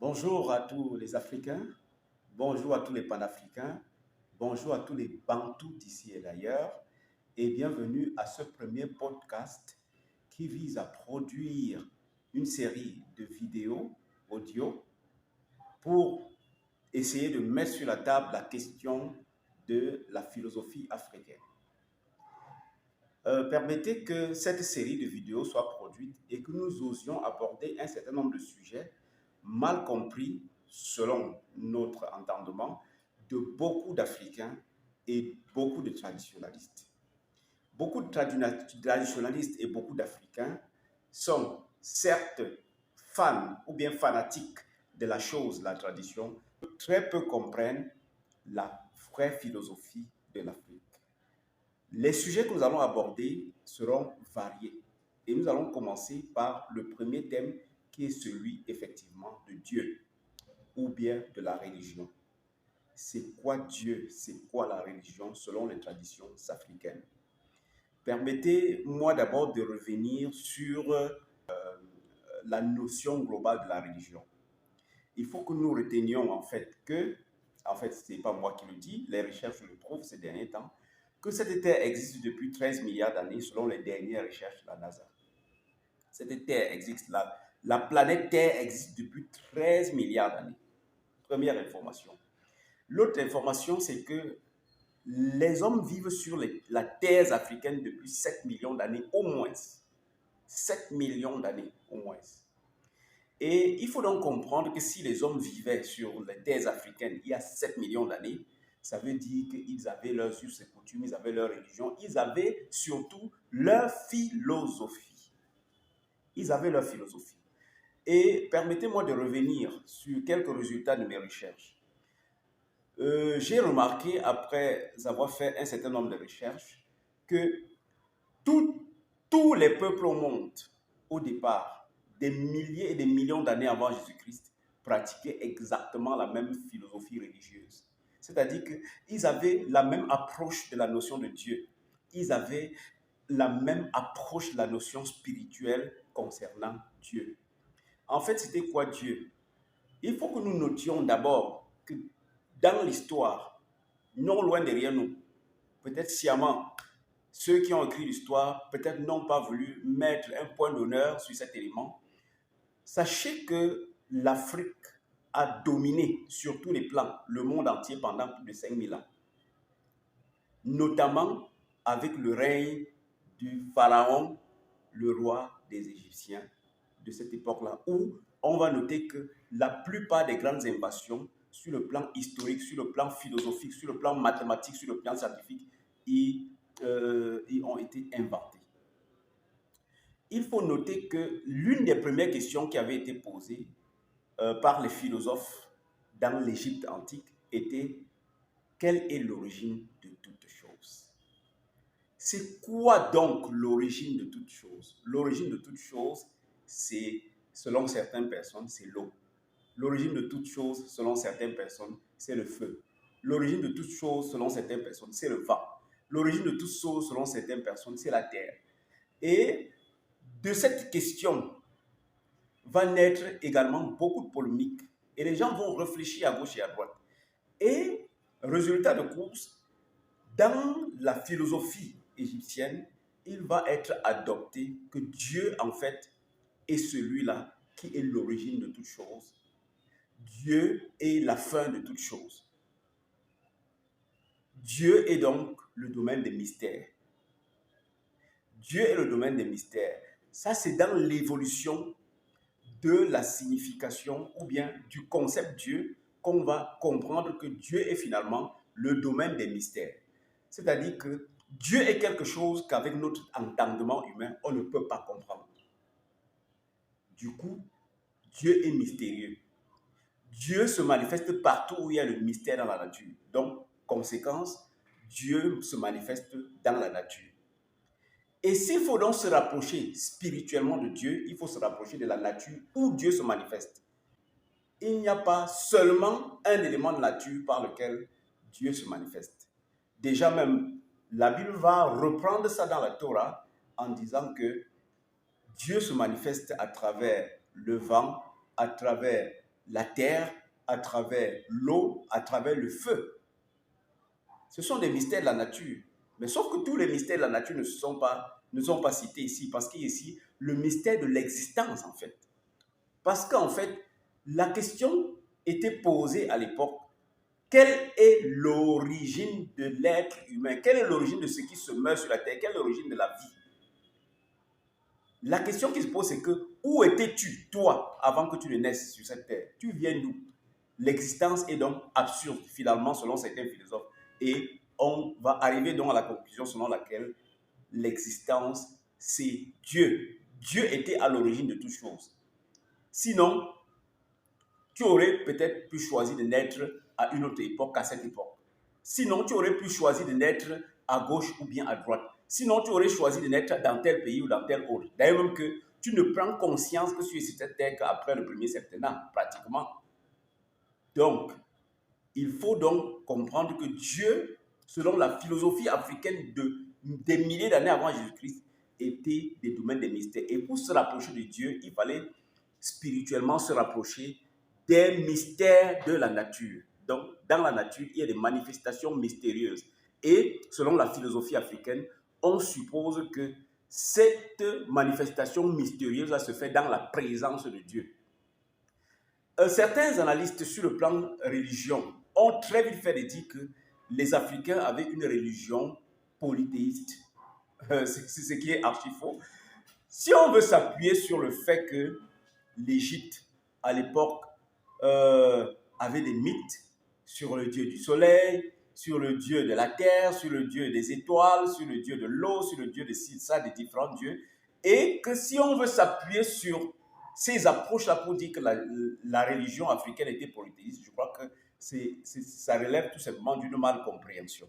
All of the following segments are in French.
Bonjour à tous les Africains, bonjour à tous les Panafricains, bonjour à tous les Bantous d'ici et d'ailleurs, et bienvenue à ce premier podcast qui vise à produire une série de vidéos audio pour essayer de mettre sur la table la question de la philosophie africaine. Permettez que cette série de vidéos soit produite et que nous osions aborder un certain nombre de sujets mal compris, selon notre entendement, de beaucoup d'Africains et beaucoup de traditionalistes. Beaucoup de traditionalistes et beaucoup d'Africains sont certes fans ou bien fanatiques de la chose, la tradition, très peu comprennent la vraie philosophie de l'Afrique. Les sujets que nous allons aborder seront variés et nous allons commencer par le premier thème qui est celui effectivement de Dieu ou bien de la religion. C'est quoi Dieu? C'est quoi la religion selon les traditions africaines? Permettez-moi d'abord de revenir sur la notion globale de la religion. Il faut que nous retenions ce n'est pas moi qui le dis, les recherches le prouvent ces derniers temps, que cette Terre existe depuis 13 milliards d'années selon les dernières recherches de la NASA. Cette Terre existe, la planète Terre existe depuis 13 milliards d'années. Première information. L'autre information, c'est que les hommes vivent sur la terre africaine depuis 7 millions d'années au moins. 7 millions d'années au moins. Et il faut donc comprendre que si les hommes vivaient sur les terres africaines il y a 7 millions d'années, ça veut dire qu'ils avaient leurs us et coutumes, ils avaient leur religion, ils avaient surtout leur philosophie. Ils avaient leur philosophie. Et permettez-moi de revenir sur quelques résultats de mes recherches. J'ai remarqué, après avoir fait un certain nombre de recherches, que tous les peuples au monde, au départ, des milliers et des millions d'années avant Jésus-Christ, pratiquaient exactement la même philosophie religieuse. C'est-à-dire qu'ils avaient la même approche de la notion de Dieu. Ils avaient la même approche de la notion spirituelle concernant Dieu. En fait, c'était quoi Dieu? Il faut que nous notions d'abord que dans l'histoire, non loin derrière nous, peut-être sciemment, ceux qui ont écrit l'histoire peut-être n'ont pas voulu mettre un point d'honneur sur cet élément. Sachez que l'Afrique a dominé sur tous les plans le monde entier pendant plus de 5000 ans, notamment avec le règne du pharaon, le roi des Égyptiens de cette époque-là, où on va noter que la plupart des grandes invasions sur le plan historique, sur le plan philosophique, sur le plan mathématique, sur le plan scientifique, ils ont été inventés. Il faut noter que l'une des premières questions qui avait été posée par les philosophes dans l'Égypte antique était: quelle est l'origine de toute chose? C'est quoi donc l'origine de toute chose? L'origine de toute chose, c'est, selon certaines personnes, c'est l'eau. L'origine de toute chose, selon certaines personnes, c'est le feu. L'origine de toute chose, selon certaines personnes, c'est le vent. L'origine de toute chose, selon certaines personnes, c'est la terre. Et de cette question va naître également beaucoup de polémiques. Et les gens vont réfléchir à gauche et à droite. Et, résultat de course, dans la philosophie égyptienne, il va être adopté que Dieu, en fait, est celui-là qui est l'origine de toute chose. Dieu est la fin de toute chose. Dieu est donc le domaine des mystères. Dieu est le domaine des mystères. Ça, c'est dans l'évolution de la signification ou bien du concept Dieu qu'on va comprendre que Dieu est finalement le domaine des mystères. C'est-à-dire que Dieu est quelque chose qu'avec notre entendement humain, on ne peut pas comprendre. Du coup, Dieu est mystérieux. Dieu se manifeste partout où il y a le mystère dans la nature. Donc, conséquence, Dieu se manifeste dans la nature. Et s'il faut donc se rapprocher spirituellement de Dieu, il faut se rapprocher de la nature où Dieu se manifeste. Il n'y a pas seulement un élément de nature par lequel Dieu se manifeste. Déjà même, la Bible va reprendre ça dans la Torah en disant que Dieu se manifeste à travers le vent, à travers la terre, à travers l'eau, à travers le feu. Ce sont des mystères de la nature. Mais sauf que tous les mystères de la nature ne sont pas cités ici, parce qu'il y a ici le mystère de l'existence, en fait. Parce qu'en fait, la question était posée à l'époque, quelle est l'origine de l'être humain? Quelle est l'origine de ce qui se meurt sur la terre? Quelle est l'origine de la vie? La question qui se pose, c'est que où étais-tu, toi, avant que tu ne naisses sur cette terre? Tu viens d'où? L'existence est donc absurde, finalement, selon certains philosophes. Et on va arriver donc à la conclusion selon laquelle l'existence, c'est Dieu. Dieu était à l'origine de toutes choses. Sinon, tu aurais peut-être pu choisir de naître à une autre époque qu'à cette époque. Sinon, tu aurais pu choisir de naître à gauche ou bien à droite. Sinon, tu aurais choisi de naître dans tel pays ou dans tel autre. D'ailleurs, même que tu ne prends conscience que tu es sur cette terre qu'après le premier septennat, pratiquement. Donc, il faut donc comprendre que Dieu, selon la philosophie africaine des milliers d'années avant Jésus-Christ, était des domaines des mystères. Et pour se rapprocher de Dieu, il fallait spirituellement se rapprocher des mystères de la nature. Donc, dans la nature, il y a des manifestations mystérieuses. Et selon la philosophie africaine, on suppose que cette manifestation mystérieuse se fait dans la présence de Dieu. Certains analystes sur le plan religion ont très vite fait de dire que les Africains avaient une religion polythéiste. C'est ce qui est archi faux. Si on veut s'appuyer sur le fait que l'Égypte, à l'époque, avait des mythes sur le dieu du soleil, sur le dieu de la terre, sur le dieu des étoiles, sur le dieu de l'eau, sur le dieu de ça, des différents dieux, et que si on veut s'appuyer sur ces approches-là pour dire que la religion africaine était polythéiste, je crois que ça relève tout simplement d'une malcompréhension.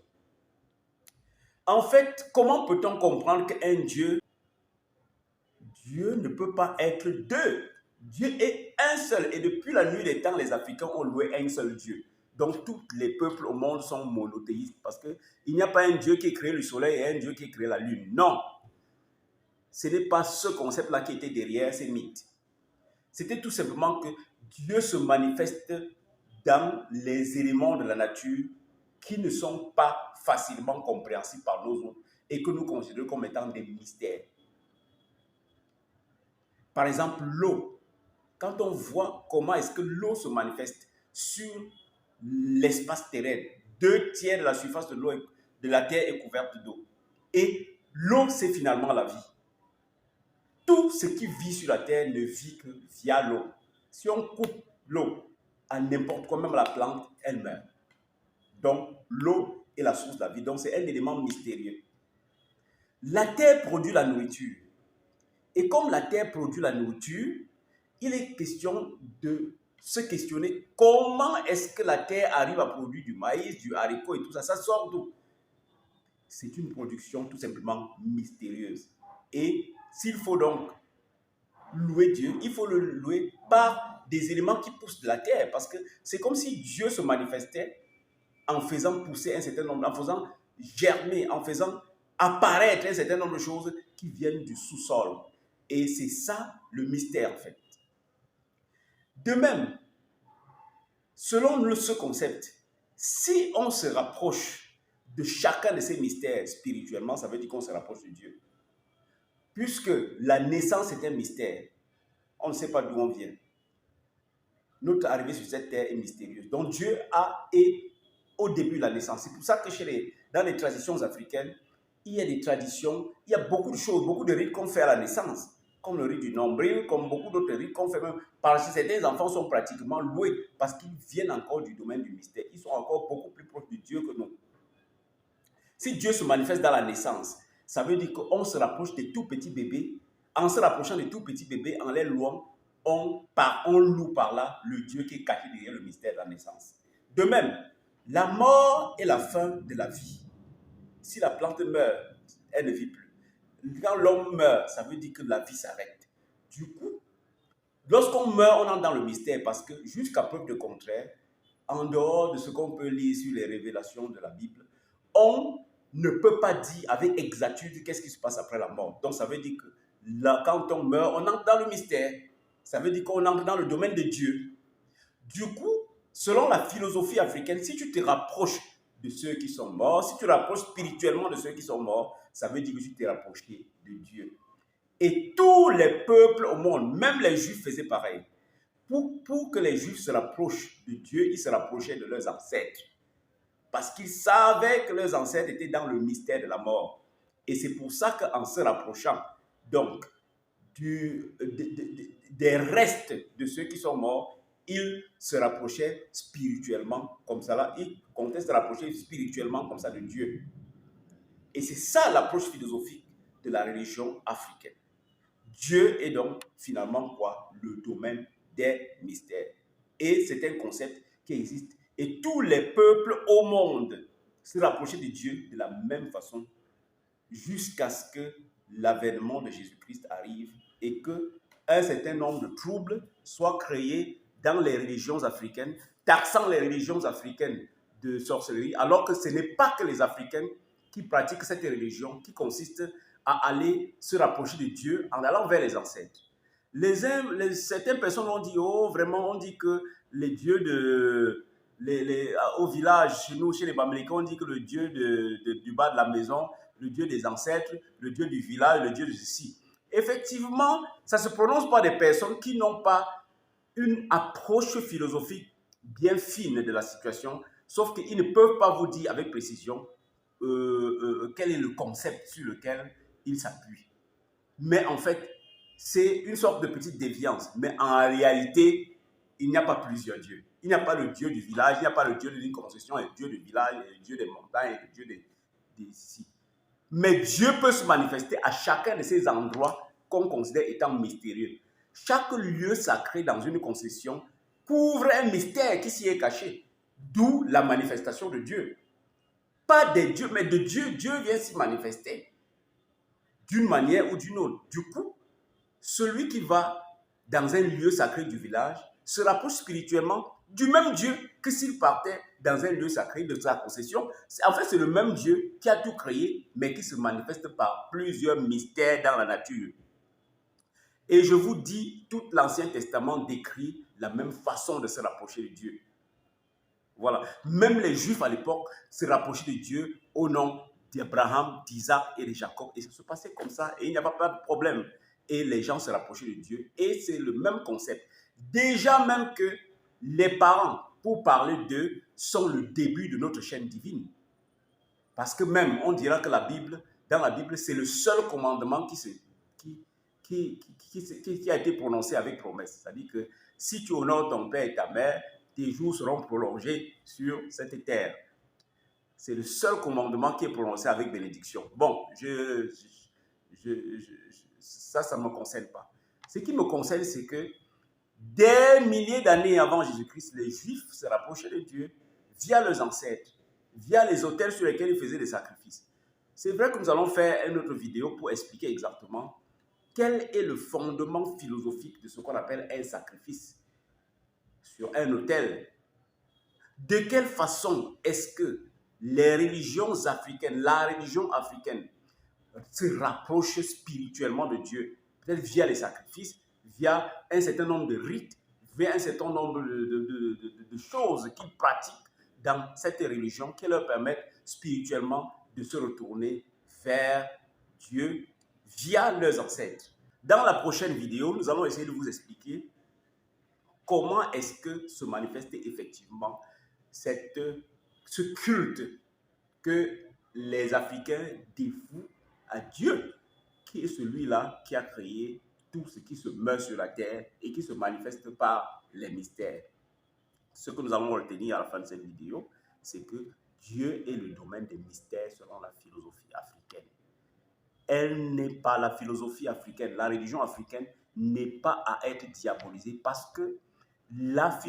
En fait, comment peut-on comprendre qu'un Dieu ne peut pas être deux? Dieu est un seul. Et depuis la nuit des temps, les Africains ont loué un seul Dieu. Donc, tous les peuples au monde sont monothéistes parce qu'il n'y a pas un Dieu qui a créé le soleil et un Dieu qui a créé la lune. Non. Ce n'est pas ce concept-là qui était derrière ces mythes. C'était tout simplement que Dieu se manifeste dans les éléments de la nature qui ne sont pas facilement compréhensibles par nous autres et que nous considérons comme étant des mystères. Par exemple, l'eau. Quand on voit comment est-ce que l'eau se manifeste sur l'espace terrestre, 2/3 de la surface de l'eau, de la terre est couverte d'eau. Et l'eau, c'est finalement la vie. Tout ce qui vit sur la terre ne vit que via l'eau. Si on coupe l'eau à n'importe quoi, même la plante, elle meurt. Donc, l'eau est la source de la vie. Donc, c'est un élément mystérieux. La terre produit la nourriture. Et comme la terre produit la nourriture, il est question de se questionner comment est-ce que la terre arrive à produire du maïs, du haricot et tout ça. Ça sort d'où? C'est une production tout simplement mystérieuse. Et s'il faut donc louer Dieu, il faut le louer par des éléments qui poussent de la terre. Parce que c'est comme si Dieu se manifestait en faisant pousser un certain nombre, en faisant germer, en faisant apparaître un certain nombre de choses qui viennent du sous-sol. Et c'est ça le mystère en fait. De même, selon ce concept, si on se rapproche de chacun de ces mystères spirituellement, ça veut dire qu'on se rapproche de Dieu. Puisque la naissance est un mystère, on ne sait pas d'où on vient. Notre arrivée sur cette terre est mystérieuse. Donc Dieu est au début de la naissance. C'est pour ça que dans les traditions africaines, il y a des traditions, il y a beaucoup de choses, beaucoup de rites qu'on fait à la naissance. Comme le rite du nombril, comme beaucoup d'autres rites qu'on fait même. Parce que certains enfants sont pratiquement loués parce qu'ils viennent encore du domaine du mystère. Ils sont encore beaucoup plus proches de Dieu que nous. Si Dieu se manifeste dans la naissance, ça veut dire qu'on se rapproche des tout petits bébés. En se rapprochant des tout petits bébés, en les louant, on loue par là le Dieu qui est caché derrière le mystère de la naissance. De même, la mort est la fin de la vie. Si la plante meurt, elle ne vit plus. Quand l'homme meurt, ça veut dire que la vie s'arrête. Du coup, lorsqu'on meurt, on entre dans le mystère parce que jusqu'à preuve de contraire, en dehors de ce qu'on peut lire sur les révélations de la Bible, on ne peut pas dire avec exactitude qu'est-ce qui se passe après la mort. Donc ça veut dire que là, quand on meurt, on entre dans le mystère. Ça veut dire qu'on entre dans le domaine de Dieu. Du coup, selon la philosophie africaine, si tu te rapproches de ceux qui sont morts, si tu te rapproches spirituellement de ceux qui sont morts, ça veut dire que tu t'es rapproché de Dieu. Et tous les peuples au monde, même les Juifs faisaient pareil. Pour que les Juifs se rapprochent de Dieu, ils se rapprochaient de leurs ancêtres. Parce qu'ils savaient que leurs ancêtres étaient dans le mystère de la mort. Et c'est pour ça qu'en se rapprochant, donc, des restes de ceux qui sont morts, ils se rapprochaient spirituellement comme ça. Là, ils comptaient se rapprocher spirituellement comme ça de Dieu. Et c'est ça l'approche philosophique de la religion africaine. Dieu est donc finalement quoi? Le domaine des mystères. Et c'est un concept qui existe. Et tous les peuples au monde se rapprochaient de Dieu de la même façon jusqu'à ce que l'avènement de Jésus-Christ arrive et qu'un certain nombre de troubles soient créés dans les religions africaines, taxant les religions africaines de sorcellerie, alors que ce n'est pas que les Africains qui pratiquent cette religion qui consiste à aller se rapprocher de Dieu en allant vers les ancêtres. Certaines personnes ont dit, oh vraiment, on dit que les dieux au village, chez nous, chez les Bamileke, on dit que le dieu du bas de la maison, le dieu des ancêtres, le dieu du village, le dieu de ceci. Effectivement, ça se prononce par des personnes qui n'ont pas une approche philosophique bien fine de la situation, sauf qu'ils ne peuvent pas vous dire avec précision quel est le concept sur lequel ils s'appuient. Mais en fait, c'est une sorte de petite déviance. Mais en réalité, il n'y a pas plusieurs dieux. Il n'y a pas le dieu du village, il n'y a pas le dieu d'une concession, le dieu du village, le dieu des montagnes, le dieu des ici. Mais Dieu peut se manifester à chacun de ces endroits qu'on considère étant mystérieux. Chaque lieu sacré dans une concession couvre un mystère qui s'y est caché. D'où la manifestation de Dieu. Pas des dieux, mais de Dieu. Dieu vient s'y manifester d'une manière ou d'une autre. Du coup, celui qui va dans un lieu sacré du village se rapproche spirituellement du même Dieu que s'il partait dans un lieu sacré de sa concession. En fait, c'est le même Dieu qui a tout créé, mais qui se manifeste par plusieurs mystères dans la nature. Et je vous dis, tout l'Ancien Testament décrit la même façon de se rapprocher de Dieu. Voilà. Même les Juifs à l'époque se rapprochaient de Dieu au nom d'Abraham, d'Isaac et de Jacob. Et ça se passait comme ça et il n'y avait pas de problème. Et les gens se rapprochaient de Dieu. Et c'est le même concept. Déjà même que les parents, pour parler d'eux, sont le début de notre chaîne divine. Parce que même, on dira que dans la Bible, c'est le seul commandement qui a été prononcé avec promesse. C'est-à-dire que si tu honores ton père et ta mère, tes jours seront prolongés sur cette terre. C'est le seul commandement qui est prononcé avec bénédiction. Bon, ça ne me concerne pas. Ce qui me concerne, c'est que des milliers d'années avant Jésus-Christ, les Juifs se rapprochaient de Dieu via leurs ancêtres, via les autels sur lesquels ils faisaient des sacrifices. C'est vrai que nous allons faire une autre vidéo pour expliquer exactement quel est le fondement philosophique de ce qu'on appelle un sacrifice sur un autel. De quelle façon est-ce que les religions africaines, la religion africaine, se rapproche spirituellement de Dieu, peut-être via les sacrifices, via un certain nombre de rites, via un certain nombre de choses qu'ils pratiquent dans cette religion qui leur permettent spirituellement de se retourner vers Dieu via leurs ancêtres. Dans la prochaine vidéo, nous allons essayer de vous expliquer comment est-ce que se manifeste effectivement ce culte que les Africains dévouent à Dieu, qui est celui-là qui a créé tout ce qui se meurt sur la terre et qui se manifeste par les mystères. Ce que nous allons retenir à la fin de cette vidéo, c'est que Dieu est le domaine des mystères selon la philosophie africaine. Elle n'est pas la philosophie africaine, la religion africaine n'est pas à être diabolisée parce que la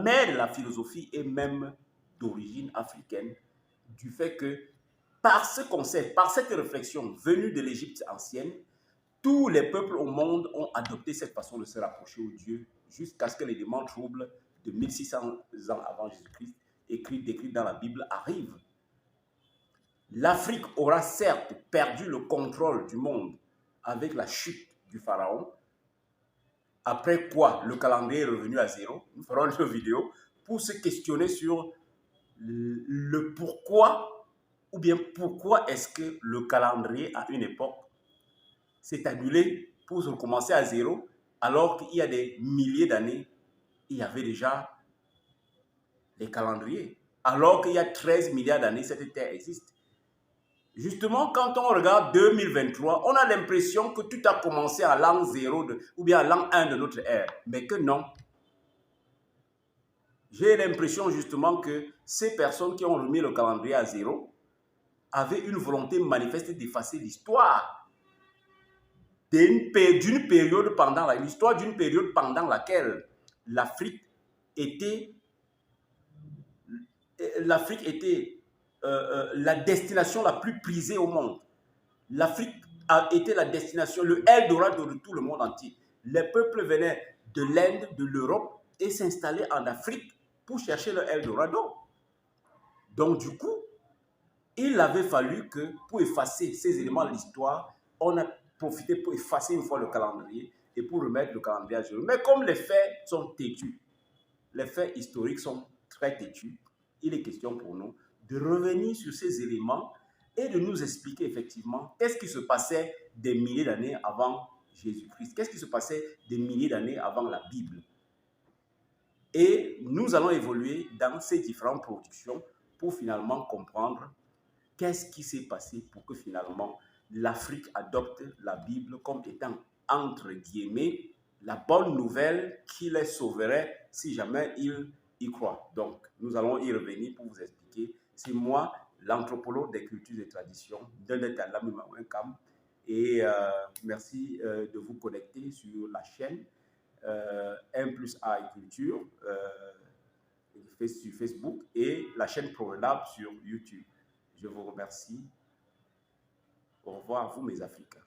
mère de la philosophie est même d'origine africaine, du fait que par ce concept, par cette réflexion venue de l'Égypte ancienne, tous les peuples au monde ont adopté cette façon de se rapprocher au Dieu jusqu'à ce que les démons troubles de 1600 ans avant Jésus-Christ, décrits dans la Bible, arrivent. L'Afrique aura certes perdu le contrôle du monde avec la chute du pharaon, après quoi le calendrier est revenu à zéro. Nous ferons une vidéo pour se questionner sur le pourquoi, ou bien pourquoi est-ce que le calendrier à une époque s'est annulé pour recommencer à zéro, alors qu'il y a des milliers d'années, il y avait déjà les calendriers. Alors qu'il y a 13 milliards d'années, cette Terre existe. Justement, quand on regarde 2023, on a l'impression que tout a commencé à l'an 0 ou bien à l'an 1 de notre ère. Mais que non. J'ai l'impression justement que ces personnes qui ont remis le calendrier à zéro avaient une volonté manifeste d'effacer l'histoire d'une période pendant laquelle l'Afrique était la destination la plus prisée au monde. L'Afrique a été la destination, le Eldorado de tout le monde entier. Les peuples venaient de l'Inde, de l'Europe et s'installaient en Afrique pour chercher le Eldorado. Donc du coup, il avait fallu que pour effacer ces éléments de l'histoire, on a profité pour effacer une fois le calendrier et pour remettre le calendrier à jour. Mais comme les faits sont têtus, les faits historiques sont très têtus, il est question pour nous de revenir sur ces éléments et de nous expliquer effectivement qu'est-ce qui se passait des milliers d'années avant Jésus-Christ, qu'est-ce qui se passait des milliers d'années avant la Bible. Et nous allons évoluer dans ces différentes productions pour finalement comprendre qu'est-ce qui s'est passé pour que finalement l'Afrique adopte la Bible comme étant, entre guillemets, la bonne nouvelle qui les sauverait si jamais ils y croient. Donc, nous allons y revenir pour vous expliquer. C'est moi, l'anthropologue des cultures et traditions, et merci de vous connecter sur la chaîne 1+A Culture sur Facebook et la chaîne Provenable sur YouTube. Je vous remercie. Au revoir à vous, mes Africains.